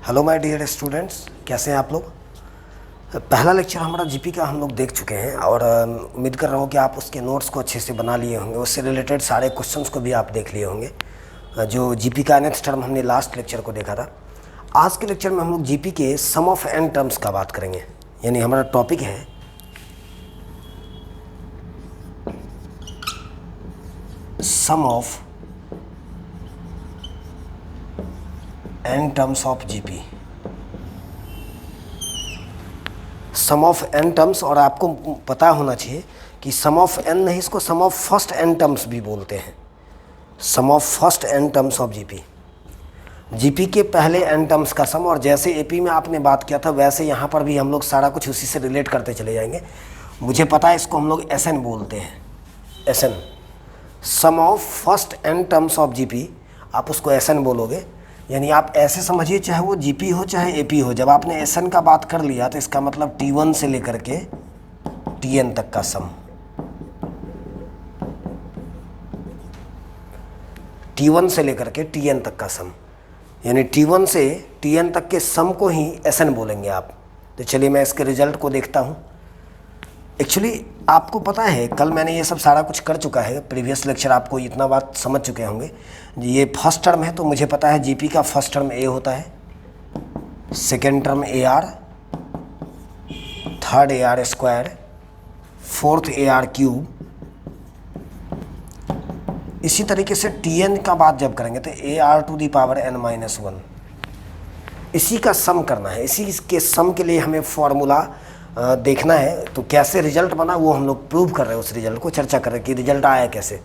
Hello my dear students, कैसे हैं आप लोग। पहला लेक्चर हमारा जीपी का हम लोग देख चुके हैं और उम्मीद कर रहा हूँ कि आप उसके नोट्स को अच्छे से बना लिए होंगे। उससे रिलेटेड सारे क्वेश्चंस को भी आप देख लिए होंगे। जो जीपी का नेक्स्ट टर्म हमने लास्ट लेक्चर को देखा था। आज के लेक्चर में हम लोग जीपी के सम ऑफ एन टर्म्स का बात करेंगे। यानी हमारा टॉपिक है sum of n terms of GP. Sum of n terms, और आपको पता होना चाहिए कि सम ऑफ एन नहीं, इसको sum of first N terms भी बोलते हैं। Sum of first N terms of GP, GP के पहले एन टर्म्स का सम। और जैसे एपी में आपने बात किया था वैसे यहाँ पर भी हम लोग सारा कुछ उसी से रिलेट करते चले जाएंगे। मुझे पता है इसको हम लोग एस एन बोलते हैं, S N, sum of first N terms of GP. आप उसको एस एन बोलोगे। यानी आप ऐसे समझिए, चाहे वो जीपी हो चाहे एपी हो, जब आपने एस एन का बात कर लिया तो इसका मतलब T1 से लेकर के Tn तक का सम, T1 से लेकर के Tn तक का सम, यानी T1 से Tn तक के सम को ही एस एन बोलेंगे आप। तो चलिए मैं इसके रिजल्ट को देखता हूँ। एक्चुअली आपको पता है कल मैंने ये सब सारा कुछ कर चुका है, प्रीवियस लेक्चर आपको इतना बात समझ चुके होंगे। ये फर्स्ट टर्म है तो मुझे पता है जीपी का फर्स्ट टर्म ए होता है, second term A R, third A R square, fourth A R cube. इसी तरीके से Tn का बात जब करेंगे तो A R to the power n minus 1। इसी का सम करना है। इसी के सम के लिए हमें फॉर्मूला देखना है। तो कैसे रिजल्ट बना वो हम लोग प्रूव कर रहे हैं, उस रिजल्ट को चर्चा कर रहे हैं कि रिजल्ट आया कैसे।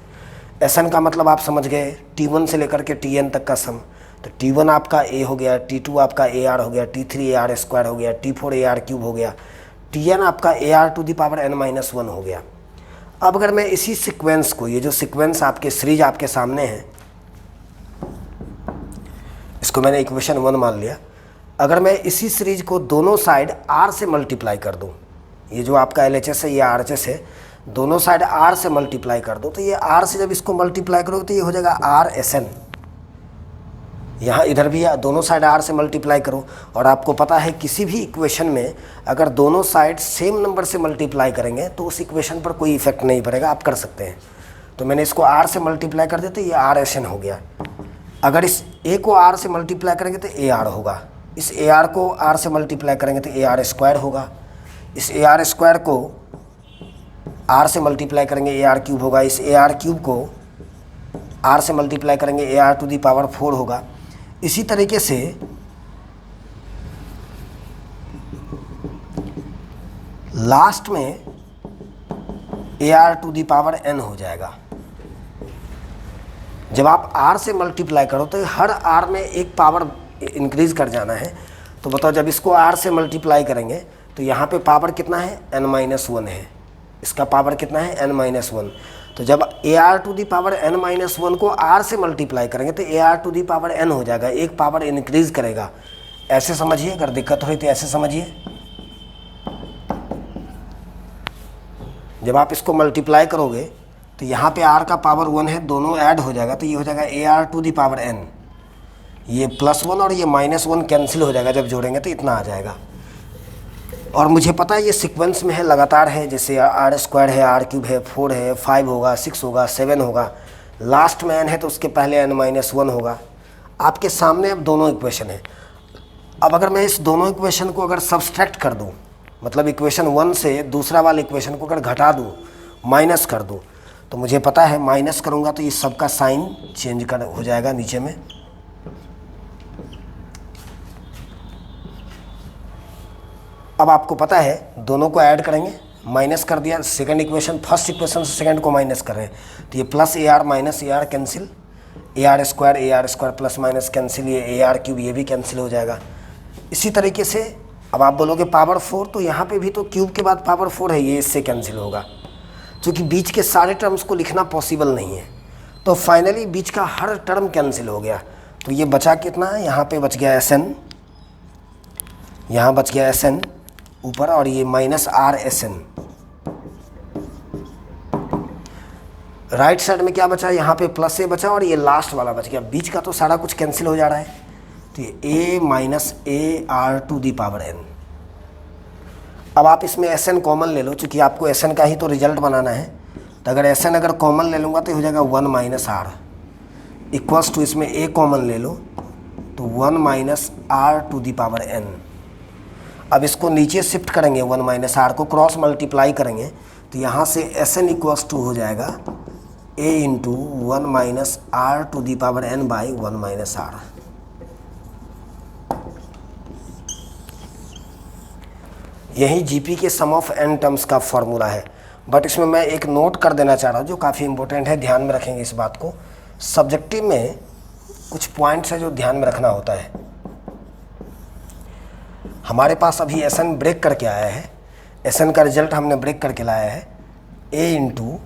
एसएन का मतलब आप समझ गए, T1 से लेकर के Tn तक का सम। तो T1 आपका ए हो गया, T2 आपका ए आर हो गया, T3 ए आर स्क्वायर हो गया, T4 ए आर क्यूब हो गया, Tn आपका A R to the power n minus 1 हो गया। अब अगर मैं इसी सिक्वेंस को, ये जो सिक्वेंस आपके सीरीज आपके सामने है, इसको मैंने इक्वेशन 1 मान लिया। अगर मैं इसी सीरीज को दोनों साइड r से मल्टीप्लाई कर दूं, ये जो आपका LHS है ये RHS है, दोनों साइड r से मल्टीप्लाई कर दो तो ये r से जब इसको मल्टीप्लाई करोगे तो ये हो जाएगा RSN। यहाँ इधर भी दोनों साइड r से मल्टीप्लाई करो। और आपको पता है किसी भी इक्वेशन में अगर दोनों साइड सेम नंबर से मल्टीप्लाई करेंगे तो उस इक्वेशन पर कोई इफेक्ट नहीं पड़ेगा, आप कर सकते हैं। तो मैंने इसको r से मल्टीप्लाई कर दिया तो ये RSN हो गया। अगर इस a को r से मल्टीप्लाई करेंगे तो AR होगा, इस AR को R से मल्टीप्लाई करेंगे तो AR स्क्वायर होगा, इस AR स्क्वायर को R से मल्टीप्लाई करेंगे AR क्यूब होगा, इस AR क्यूब को R से मल्टीप्लाई करेंगे AR टू दी पावर 4 होगा। इसी तरीके से लास्ट में AR to the power n हो जाएगा। जब आप R से मल्टीप्लाई करो तो हर R में एक पावर इंक्रीज कर जाना है। तो बताओ, जब इसको R से मल्टीप्लाई करेंगे तो यहाँ पे पावर कितना है, n माइनस 1 है। इसका पावर कितना है, n माइनस 1। तो जब AR to the power n minus 1 को R से मल्टीप्लाई करेंगे तो AR to the power n हो जाएगा, एक पावर इंक्रीज करेगा। ऐसे समझिए, अगर दिक्कत हो तो ऐसे समझिए। जब आप इसको मल्टीप्लाई करोगे तो यहाँ पे R का पावर 1 है, दोनों ऐड हो जाएगा तो ये हो जाएगा AR to the power n। ये +1 और ये -1 कैंसिल हो जाएगा, जब जोड़ेंगे तो इतना आ जाएगा। और मुझे पता है ये सीक्वेंस में है, लगातार है, जैसे R स्क्वायर है, R क्यूब है, 4 है, 5 होगा, 6 होगा, 7 होगा, लास्ट में n है तो उसके पहले n माइनस 1 होगा। आपके सामने अब दोनों इक्वेशन है। अब अगर मैं इस दोनों इक्वेशन को अगर सब्सट्रैक्ट कर दूँ, मतलब इक्वेशन 1 से दूसरा वाले इक्वेशन को अगर घटा दूँ, माइनस कर दूँ, तो मुझे पता है माइनस करूँगा तो ये सबका साइन चेंज हो जाएगा नीचे में। अब आपको पता है दोनों को ऐड करेंगे, माइनस कर दिया, सेकंड इक्वेशन फर्स्ट इक्वेशन से सेकंड को माइनस कर रहे हैं तो ये plus AR minus AR cancel, AR square plus minus cancel, ये AR क्यूब ये भी कैंसिल हो जाएगा। इसी तरीके से अब आप बोलोगे पावर 4, तो यहाँ पे भी तो क्यूब के बाद पावर 4 है, ये इससे कैंसिल होगा। क्योंकि बीच के सारे टर्म्स को लिखना पॉसिबल नहीं है तो फाइनली बीच का हर टर्म कैंसिल हो गया। तो ये बचा कितना है, यहाँ पे बच गया SN, यहाँ बच गया SN ऊपर, और ये माइनस RSN। राइट साइड में क्या बचा, यहाँ पे प्लस से बचा और ये लास्ट वाला बच गया। बीच का तो सारा कुछ कैंसिल हो जा रहा है। तो ये a minus A R to the power n। अब आप इसमें एस एन कॉमन ले लो, चूँकि आपको एस एन का ही तो रिजल्ट बनाना है, तो अगर एस एन अगर कॉमन ले लूँगा तो हो जाएगा 1 माइनस आर इक्वल्स टू, इसमें a कॉमन ले लो तो 1 minus R to the power n। अब इसको नीचे शिफ्ट करेंगे, 1 माइनस आर को क्रॉस मल्टीप्लाई करेंगे तो यहाँ से एस एन इक्वल्स टू हो जाएगा a into 1 minus R to the power n by 1 minus R. यही जीपी के सम ऑफ n टर्म्स का फॉर्मूला है। बट इसमें मैं एक नोट कर देना चाह रहा हूँ जो काफ़ी इंपॉर्टेंट है, ध्यान में रखेंगे इस बात को। सब्जेक्टिव में कुछ पॉइंट्स है जो ध्यान में रखना होता है। हमारे पास अभी एस एन ब्रेक करके आया है, एस एन का रिजल्ट हमने ब्रेक करके लाया है a into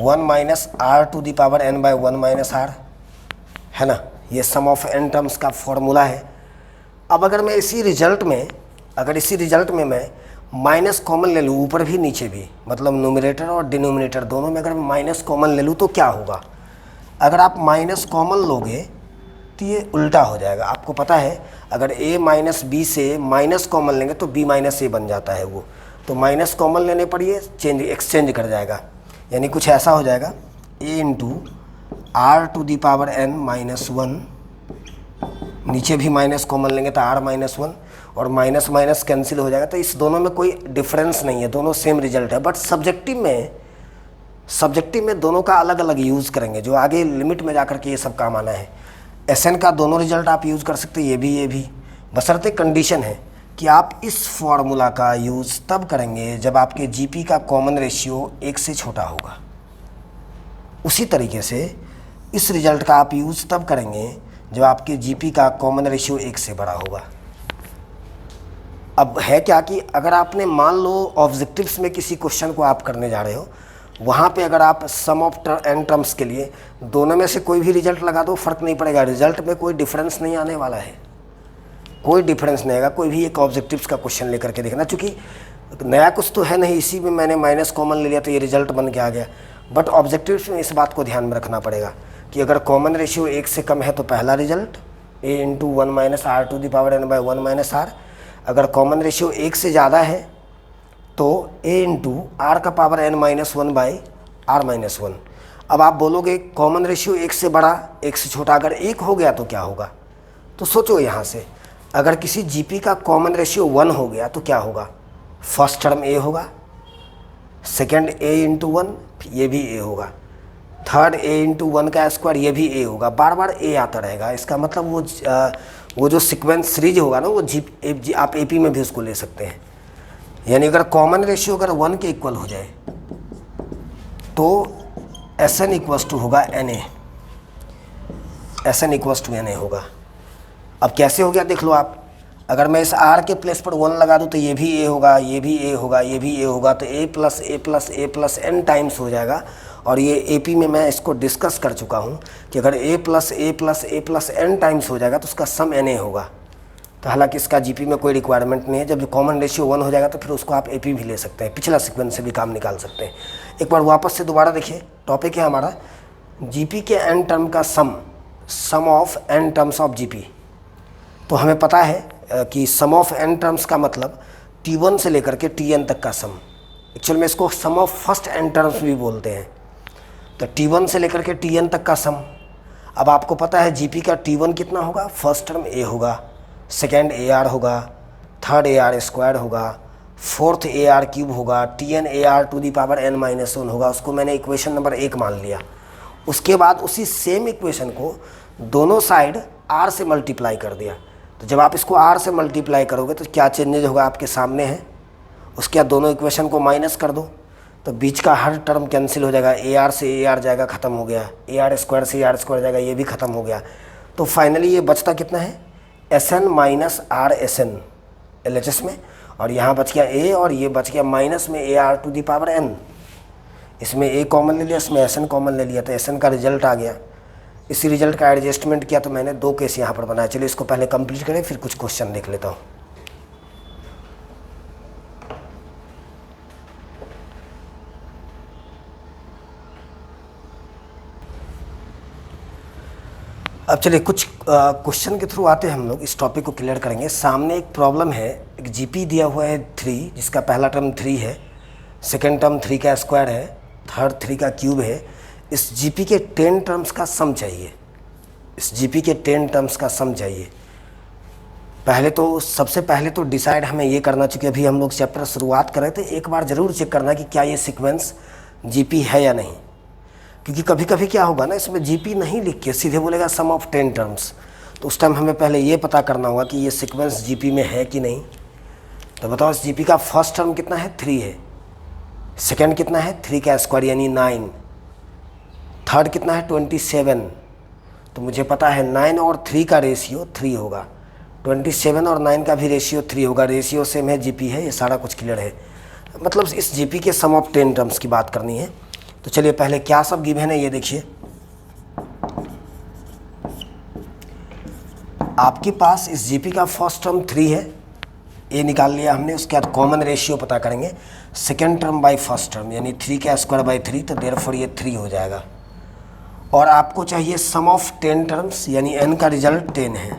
1 minus R to the power n by 1 minus R, है ना। ये सम ऑफ n टर्म्स का फॉर्मूला है। अब अगर मैं इसी रिजल्ट में मैं माइनस कॉमन ले लूँ, ऊपर भी नीचे भी, मतलब न्यूमरेटर और डिनोमिनेटर दोनों में अगर मैं माइनस कॉमन ले लूँ तो क्या होगा। अगर आप माइनस कॉमन लोगे तो ये उल्टा हो जाएगा। आपको पता है अगर a माइनस बी से माइनस कॉमन लेंगे तो b माइनस ए बन जाता है वो, तो माइनस कॉमन लेने पर ये एक्सचेंज कर जाएगा। यानी कुछ ऐसा हो जाएगा a into R to the power n minus 1, नीचे भी माइनस कॉमन लेंगे तो r माइनस 1, और माइनस माइनस कैंसिल हो जाएगा। तो इस दोनों में कोई डिफरेंस नहीं है, दोनों सेम रिजल्ट है। बट सब्जेक्टिव में दोनों का अलग अलग यूज़ करेंगे, जो आगे लिमिट में जाकर के ये सब काम आना है। एस एन का दोनों रिजल्ट आप यूज़ कर सकते हैं, ये भी, बशर्ते कंडीशन है कि आप इस फॉर्मूला का यूज़ तब करेंगे जब आपके जीपी का कॉमन रेशियो 1 से छोटा होगा। उसी तरीके से इस रिजल्ट का आप यूज़ तब करेंगे जब आपके जीपी का कॉमन रेशियो 1 से बड़ा होगा। अब है क्या कि अगर आपने मान लो ऑब्जेक्टिव्स में किसी क्वेश्चन को आप करने जा रहे हो, वहाँ पे अगर आप सम ऑफ n टर्म्स के लिए दोनों में से कोई भी रिजल्ट लगा दो, फ़र्क नहीं पड़ेगा, रिजल्ट में कोई डिफरेंस नहीं आने वाला है, कोई डिफरेंस नहीं आएगा। कोई भी एक ऑब्जेक्टिव्स का क्वेश्चन लेकर के देखना, चूँकि नया कुछ तो है नहीं, इसी में मैंने माइनस कॉमन ले लिया तो ये रिजल्ट बन के आ गया। बट ऑब्जेक्टिव्स में इस बात को ध्यान में रखना पड़ेगा कि अगर कॉमन रेशियो 1 से कम है तो पहला result a into 1 minus R to the power n by 1 minus R. अगर कॉमन रेशियो 1 से ज़्यादा है तो a इंटू आर का power n minus 1 by R minus 1। अब आप बोलोगे कॉमन रेशियो 1 से बड़ा 1 से छोटा, अगर 1 हो गया तो क्या होगा। तो सोचो यहाँ से, अगर किसी जीपी का कॉमन रेशियो 1 हो गया तो क्या होगा। फर्स्ट टर्म a होगा, सेकेंड a इंटू 1, ये भी a होगा, थर्ड a इंटू 1 का स्क्वायर, ये भी a होगा, बार बार a आता रहेगा। इसका मतलब वो जो सीक्वेंस सीरीज होगा ना, वो आप AP में भी उसको ले सकते हैं। यानी अगर कॉमन रेशियो अगर 1 के इक्वल हो जाए तो Sn इक्वल्स टू होगा Na, Sn equals to Na होगा। अब कैसे हो गया देख लो आप, अगर मैं इस r के प्लेस पर 1 लगा दूँ तो ये भी a होगा, ये भी a होगा, ये भी a होगा, तो a plus a plus a plus n times हो जाएगा। और ये AP में मैं इसको डिस्कस कर चुका हूँ कि अगर a plus a plus a plus n times हो जाएगा तो उसका सम Na होगा। तो हालांकि इसका जीपी में कोई रिक्वायरमेंट नहीं है, जब कॉमन रेशियो 1 हो जाएगा तो फिर उसको आप AP भी ले सकते हैं, पिछला सीक्वेंस से भी काम निकाल सकते हैं। एक बार वापस से दोबारा देखिए, टॉपिक है हमारा जीपी के n टर्म का sum of n terms of GP. तो हमें पता है कि सम ऑफ n टर्म्स का मतलब T1 से लेकर के Tn तक का सम। एक्चुअल में इसको sum of first n terms भी बोलते हैं। तो T1 से लेकर के Tn तक का सम। अब आपको पता है जीपी का T1 कितना होगा, फर्स्ट टर्म a होगा, सेकेंड AR होगा, थर्ड AR स्क्वायर होगा, फोर्थ AR क्यूब होगा, Tn AR to the power n minus 1 होगा। उसको मैंने इक्वेशन नंबर 1 मान लिया। उसके बाद उसी सेम इक्वेशन को दोनों साइड r से मल्टीप्लाई कर दिया। तो जब आप इसको r से मल्टीप्लाई करोगे तो क्या चेंजेज होगा आपके सामने है। उसके बाद दोनों इक्वेशन को माइनस कर दो तो बीच का हर टर्म कैंसिल हो जाएगा, AR से AR जाएगा, ख़त्म हो गया, AR स्क्वायर से AR स्क्वायर जाएगा, ये भी ख़त्म हो गया। तो फाइनली ये बचता कितना है, Sn minus R Sn LHS में, और यहाँ बच गया a और ये बच गया माइनस में AR to the power n। इसमें a कॉमन ले लिया, इसमें Sn कॉमन ले लिया, तो Sn का रिजल्ट आ गया। इसी रिजल्ट का एडजस्टमेंट किया तो मैंने 2 केस यहाँ पर बनाया। चलिए इसको पहले कंप्लीट करें, फिर कुछ क्वेश्चन देख लेता हूँ। अब चलिए कुछ क्वेश्चन के थ्रू आते हैं, हम लोग इस टॉपिक को क्लियर करेंगे। सामने एक प्रॉब्लम है, एक जीपी दिया हुआ है 3, जिसका पहला टर्म 3 है, सेकेंड टर्म 3 का स्क्वायर है, थर्ड 3 का क्यूब है। इस जीपी के 10 टर्म्स का सम चाहिए, इस जीपी के 10 टर्म्स का सम चाहिए। सबसे पहले तो डिसाइड हमें ये करना, चूँकि अभी हम लोग चैप्टर शुरुआत कर रहे थे, एक बार ज़रूर चेक करना कि क्या ये सीक्वेंस जीपी है या नहीं। क्योंकि कभी कभी क्या होगा ना, इसमें जीपी नहीं लिख के सीधे बोलेगा सम ऑफ 10 टर्म्स, तो उस टाइम हमें पहले ये पता करना होगा कि ये सीक्वेंस जीपी में है कि नहीं। तो बताओ, इस जीपी का फर्स्ट टर्म कितना है, 3 है, सेकेंड कितना है 3 का स्क्वायर यानी 9, थर्ड कितना है 27। तो मुझे पता है 9 और 3 का रेशियो 3 होगा, 27 और 9 का भी रेशियो 3 होगा, रेशियो सेम है, जीपी है, ये सारा कुछ क्लियर है। मतलब इस जीपी के सम ऑफ 10 टर्म्स की बात करनी है। तो चलिए पहले क्या सब गिवन है ये देखिए। आपके पास इस जीपी का फर्स्ट टर्म 3 है, ये निकाल लिया हमने। उसके बाद कॉमन रेशियो पता करेंगे, second term by first term यानी 3 का स्क्वायर बाय 3, तो देयरफॉर ये 3 हो जाएगा। और आपको चाहिए सम ऑफ 10 टर्म्स यानी n का रिजल्ट 10 है।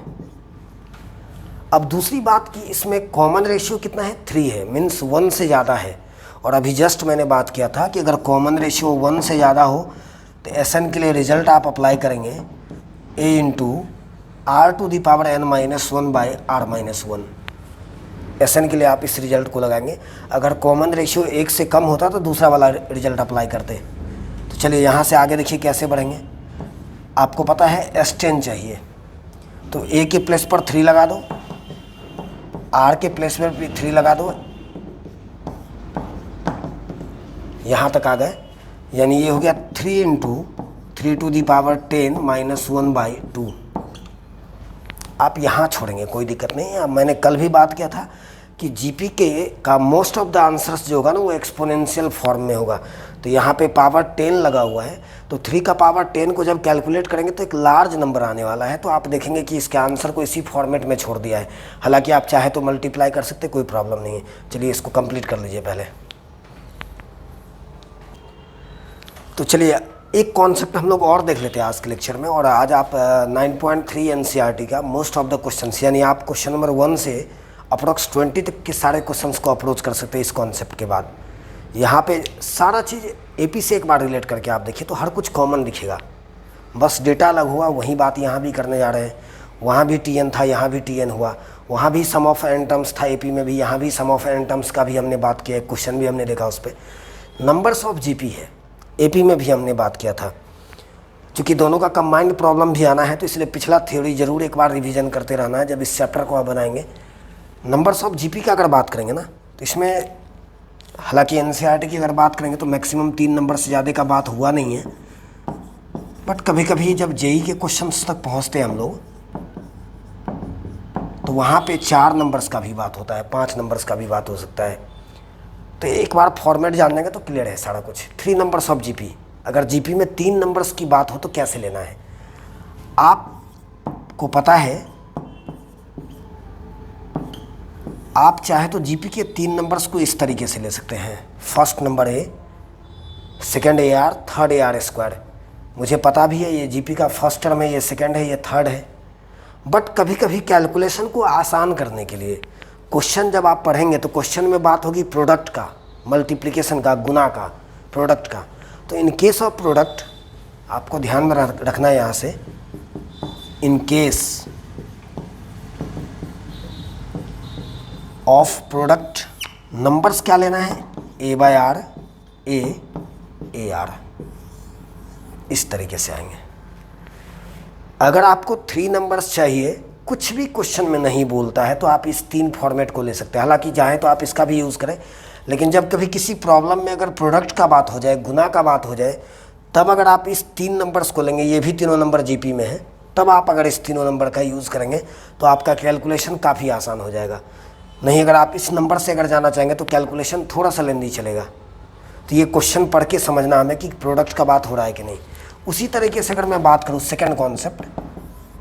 अब दूसरी बात कि इसमें कॉमन रेशियो कितना है, 3 है, मीन्स 1 से ज़्यादा है। और अभी जस्ट मैंने बात किया था कि अगर कॉमन रेशियो 1 से ज़्यादा हो तो Sn के लिए रिजल्ट आप अप्लाई करेंगे a into r to the power n minus 1 by r minus 1। Sn के लिए आप इस रिजल्ट को लगाएंगे। अगर कॉमन रेशियो 1 से कम होता तो दूसरा वाला रिजल्ट अप्लाई करते। तो चलिए यहाँ से आगे देखिए कैसे बढ़ेंगे। आपको पता है S10 चाहिए, तो a के प्लेस पर 3 लगा दो, r के प्लेस पर भी 3 लगा दो, यहाँ तक आ गए, यानी ये हो गया 3 into 3 to the power 10 minus 1 by 2। आप यहाँ छोड़ेंगे, कोई दिक्कत नहीं है। मैंने कल भी बात किया था कि जीपी का मोस्ट ऑफ द आंसर्स जो होगा ना वो एक्सपोनेंशियल फॉर्म में होगा। तो यहाँ पे पावर 10 लगा हुआ है, तो 3 का पावर 10 को जब कैलकुलेट करेंगे तो एक लार्ज नंबर आने वाला है। तो आप देखेंगे कि इसके आंसर को इसी फॉर्मेट में छोड़ दिया है। हालांकि आप चाहे तो मल्टीप्लाई कर सकते, कोई प्रॉब्लम नहीं है। चलिए इसको कंप्लीट कर लीजिए पहले। तो चलिए एक कॉन्सेप्ट हम लोग और देख लेते हैं आज के लेक्चर में। और आज आप 9.3 एनसीईआरटी का मोस्ट ऑफ द क्वेश्चंस, यानी आप क्वेश्चन नंबर 1 से अप्रोक्स 20 तक के सारे क्वेश्चंस को अप्रोच कर सकते हैं इस कॉन्सेप्ट के बाद। यहाँ पे सारा चीज़ एपी से एक बार रिलेट करके आप देखिए तो हर कुछ कॉमन दिखेगा, बस डेटा अलग हुआ। वही बात यहाँ भी करने जा रहे हैं। वहाँ भी टीएन था, यहाँ भी टीएन हुआ। वहाँ भी सम ऑफ एन टर्म्स था एपी में भी, यहाँ भी सम ऑफ एन टर्म्स का भी हमने बात किया, क्वेश्चन भी हमने देखा उस पर। नंबर्स ऑफ जीपी है, एपी में भी हमने बात किया था। क्योंकि दोनों का कंबाइंड प्रॉब्लम भी आना है तो इसलिए पिछला थ्योरी ज़रूर एक बार रिवीजन करते रहना है जब इस चैप्टर को आप बनाएंगे। नंबर्स ऑफ जीपी का अगर बात करेंगे ना तो इसमें हालांकि एनसीईआरटी की अगर बात करेंगे तो मैक्सिमम 3 नंबर से ज़्यादा का बात हुआ नहीं है। बट कभी कभी जब जेई के क्वेश्चंस तक पहुँचते हैं हम लोग तो वहाँ पे 4 नंबर्स का भी बात होता है, 5 नंबर्स का भी बात हो सकता है। तो एक बार फॉर्मेट जान लेंगे तो क्लियर है सारा कुछ। 3 नंबर्स ऑफ जीपी, अगर जीपी में 3 नंबर्स की बात हो तो कैसे लेना है आपको पता है। आप चाहे तो जीपी के 3 नंबर्स को इस तरीके से ले सकते हैं, first number A, second A R, third A R square. मुझे पता भी है ये जीपी का फर्स्ट टर्म है, ये सेकेंड है, ये थर्ड है। बट कभी कभी कैलकुलेशन को आसान करने के लिए क्वेश्चन जब आप पढ़ेंगे तो क्वेश्चन में बात होगी प्रोडक्ट का, मल्टीप्लिकेशन का, गुना का, प्रोडक्ट का। तो इन केस ऑफ प्रोडक्ट आपको ध्यान में रखना है यहाँ से, इन केस ऑफ प्रोडक्ट नंबर्स क्या लेना है, ए बाय आर, ए आर, इस तरीके से आएंगे। अगर आपको 3 नंबर्स चाहिए, कुछ भी क्वेश्चन में नहीं बोलता है तो आप इस 3 फॉर्मेट को ले सकते हैं। हालांकि चाहे तो आप इसका भी यूज़ करें, लेकिन जब कभी किसी प्रॉब्लम में अगर प्रोडक्ट का बात हो जाए, गुना का बात हो जाए, तब अगर आप इस 3 नंबर्स को लेंगे, ये भी तीनों नंबर जीपी में है, तब आप अगर इस तीनों नंबर का यूज़ करेंगे तो आपका कैलकुलेशन काफ़ी आसान हो जाएगा। नहीं अगर आप इस नंबर से अगर जाना चाहेंगे तो कैलकुलेशन थोड़ा सा लेंदी चलेगा। तो ये क्वेश्चन पढ़ के समझना हमें कि प्रोडक्ट का बात हो रहा है कि नहीं। उसी तरीके से अगर मैं बात करूँ सेकेंड कॉन्सेप्ट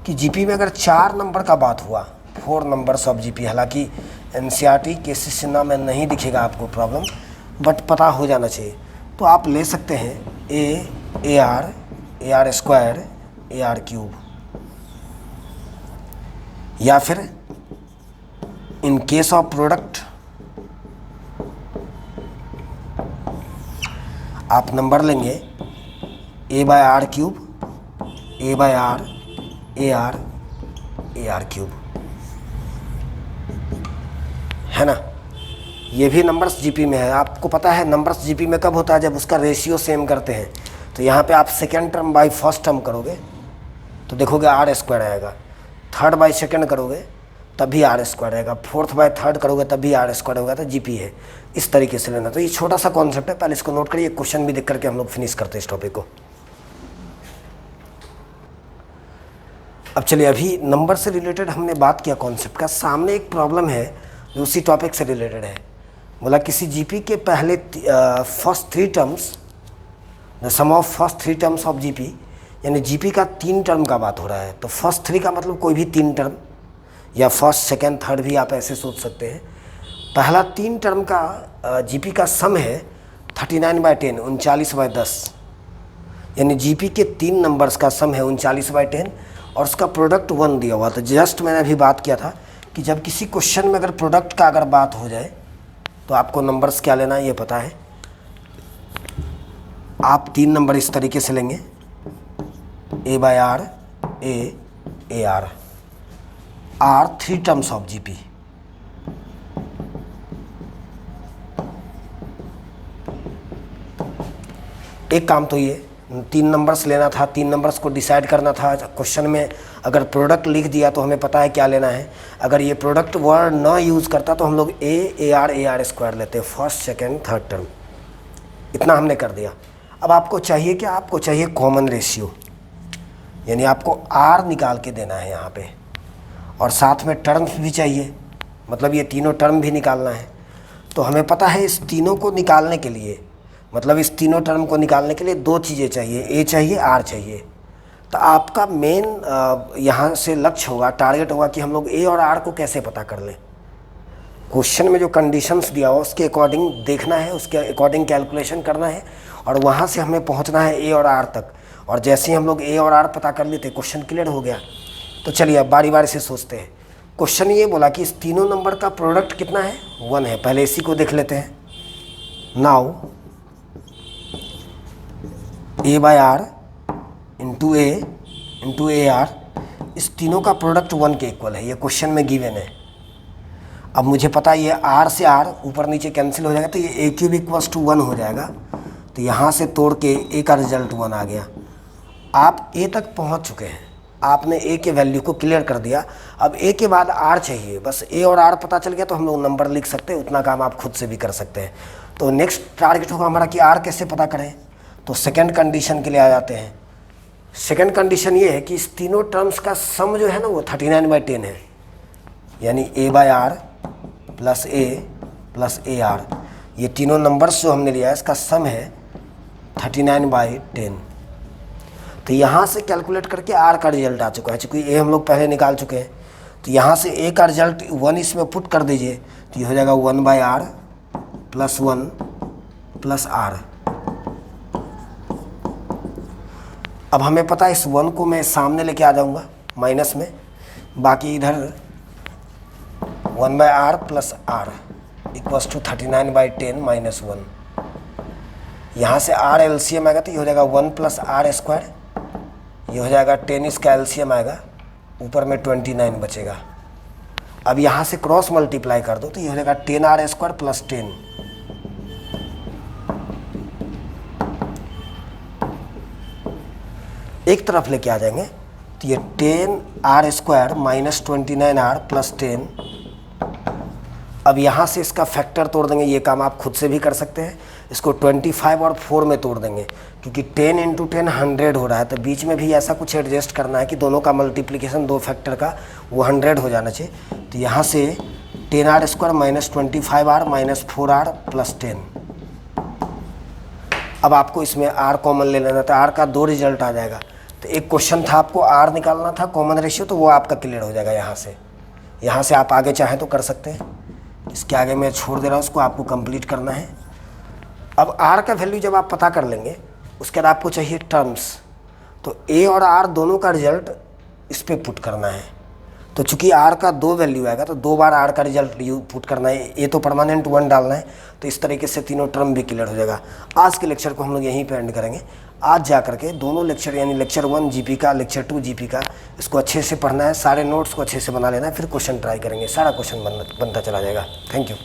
कि जीपी में अगर 4 नंबर का बात हुआ, 4 नंबर्स ऑफ जीपी, हालांकि एनसीईआरटी केसी सिन्हा में नहीं दिखेगा आपको प्रॉब्लम, बट पता हो जाना चाहिए। तो आप ले सकते हैं A R square, A R cube, या फिर इन केस ऑफ प्रोडक्ट आप नंबर लेंगे a by R cube, a by R, A R cube, है ना। ये भी नंबर्स जीपी में है। आपको पता है नंबर्स जीपी में कब होता है, जब उसका रेशियो सेम करते हैं। तो यहाँ पे आप second term by first term करोगे तो देखोगे आर स्क्वायर आएगा, थर्ड बाई सेकेंड करोगे तब भी आर स्क्वायर आएगा, फोर्थ बाय थर्ड करोगे तब भी आर स्क्वायर होगा। तो जीपी है, इस तरीके से लेना। तो ये छोटा सा कॉन्सेप्ट है, पहले इसको नोट करिए, क्वेश्चन भी देख करके हम लोग फिनिश करते हैं इस टॉपिक को। अब चलिए, अभी नंबर से रिलेटेड हमने बात किया कॉन्सेप्ट का। सामने एक प्रॉब्लम है जो उसी टॉपिक से रिलेटेड है। बोला किसी जीपी के पहले first three terms, the sum of first three terms of GP, यानी जीपी का 3 टर्म का बात हो रहा है। तो फर्स्ट 3 का मतलब कोई भी 3 टर्म, या फर्स्ट सेकेंड थर्ड भी आप ऐसे सोच सकते हैं। पहला 3 टर्म का जीपी का सम है 39/10, 39/10, यानी जीपी के 3 नंबर्स का सम है 39/10 और उसका प्रोडक्ट 1 दिया हुआ। तो जस्ट मैंने अभी बात किया था कि जब किसी क्वेश्चन में अगर प्रोडक्ट का अगर बात हो जाए तो आपको नंबर्स क्या लेना है ये पता है। आप 3 नंबर इस तरीके से लेंगे, a by R, A R, 3 terms of GP. एक काम तो ये 3 नंबर्स लेना था, 3 नंबर्स को डिसाइड करना था। क्वेश्चन में अगर प्रोडक्ट लिख दिया तो हमें पता है क्या लेना है। अगर ये प्रोडक्ट वर्ड ना यूज़ करता तो हम लोग ए आर स्क्वायर लेते, फर्स्ट सेकेंड थर्ड टर्म। इतना हमने कर दिया। अब आपको चाहिए क्या, आपको चाहिए कॉमन रेशियो, यानी आपको आर निकाल के देना है यहाँ पे, और साथ में टर्म्स भी चाहिए, मतलब ये तीनों टर्म भी निकालना है। तो हमें पता है इस तीनों को निकालने के लिए, मतलब इस तीनों टर्म को निकालने के लिए 2 चीज़ें चाहिए, ए चाहिए, आर चाहिए। तो आपका मेन यहाँ से लक्ष्य होगा, टारगेट होगा कि हम लोग ए और आर को कैसे पता कर लें। क्वेश्चन में जो कंडीशंस दिया हो उसके अकॉर्डिंग देखना है, उसके अकॉर्डिंग कैलकुलेशन करना है, और वहाँ से हमें पहुँचना है ए और आर तक। और जैसे ही हम लोग ए और आर पता कर लेते, क्वेश्चन क्लियर हो गया। तो चलिए अब बारी बारी से सोचते हैं। क्वेश्चन ये बोला कि इस तीनों नंबर का प्रोडक्ट कितना है, 1 है। पहले इसी को देख लेते हैं। Now A by R into A R, इस तीनों का प्रोडक्ट 1 के इक्वल है, ये क्वेश्चन में गिवन है। अब मुझे पता है ये आर से आर ऊपर नीचे कैंसिल हो जाएगा, तो ये ए क्यूब इक्वल्स टू 1 हो जाएगा। तो यहाँ से तोड़ के ए का रिजल्ट 1 आ गया। आप ए तक पहुँच चुके हैं, आपने ए के वैल्यू को क्लियर कर दिया। अब ए के बाद आर चाहिए, बस ए और आर पता चल गया तो हम लोग नंबर लिख सकते हैं। उतना काम आप खुद से भी कर सकते हैं। तो नेक्स्ट टारगेट होगा हमारा कि आर कैसे पता करें। तो सेकंड कंडीशन के लिए आ जाते हैं। सेकंड कंडीशन ये है कि इस तीनों टर्म्स का सम जो है ना वो 39/10 है, यानी a by r plus a r, ये तीनों नंबर्स जो हमने लिया है इसका सम है 39/10। तो यहाँ से कैलकुलेट करके आर का रिजल्ट आ चुका है, चूँकि ए हम लोग पहले निकाल चुके हैं। तो यहाँ से ए का रिजल्ट 1 इसमें पुट कर दीजिए, तो ये हो जाएगा 1/r प्लस 1 प्लस आर। अब हमें पता है इस 1 को मैं सामने लेके आ जाऊँगा माइनस में, बाकी इधर 1/r plus R equals to 39/10 minus 1। यहाँ से आर एलसीएम आएगा तो ये हो जाएगा 1 प्लस आर स्क्वायर, ये हो जाएगा 10, इसका एलसीएम आएगा, ऊपर में 29 बचेगा। अब यहाँ से क्रॉस मल्टीप्लाई कर दो तो ये हो जाएगा 10r स्क्वायर प्लस 10। एक तरफ लेके आ जाएंगे तो ये 10r square minus 29r plus 10। अब यहाँ से इसका फैक्टर तोड़ देंगे, ये काम आप खुद से भी कर सकते हैं। इसको 25 और 4 में तोड़ देंगे, क्योंकि 10 × 10 100 हो रहा है। तो बीच में भी ऐसा कुछ एडजस्ट करना है कि दोनों का मल्टीप्लिकेशन 2 फैक्टर का वो 100 हो जाना चाहिए। तो यहाँ से 10r square minus 25r minus 4r plus 10। अब आपको इसमें r कॉमन ले लेना था, r का 2 रिजल्ट आ जाएगा। तो एक क्वेश्चन था आपको r निकालना था कॉमन रेशियो, तो वो आपका क्लियर हो जाएगा। यहाँ से आप आगे चाहें तो कर सकते हैं, इसके आगे मैं छोड़ दे रहा हूँ, उसको आपको कंप्लीट करना है। अब r का वैल्यू जब आप पता कर लेंगे उसके बाद आपको चाहिए टर्म्स। तो a और r दोनों का रिजल्ट इस पर पुट करना है। तो तो चूंकि आर का 2 वैल्यू आएगा तो 2 बार आर का रिजल्ट यू पुट करना है, ये तो परमानेंट 1 डालना है। तो इस तरीके से तीनों टर्म भी क्लियर हो जाएगा। आज के लेक्चर को हम लोग यहीं पे एंड करेंगे। आज जा करके दोनों लेक्चर यानी लेक्चर 1 जीपी का, लेक्चर 2 जीपी का, इसको अच्छे से पढ़ना है, सारे नोट्स को अच्छे से बना लेना है, फिर क्वेश्चन ट्राई करेंगे, सारा क्वेश्चन बनता चला जाएगा। Thank you.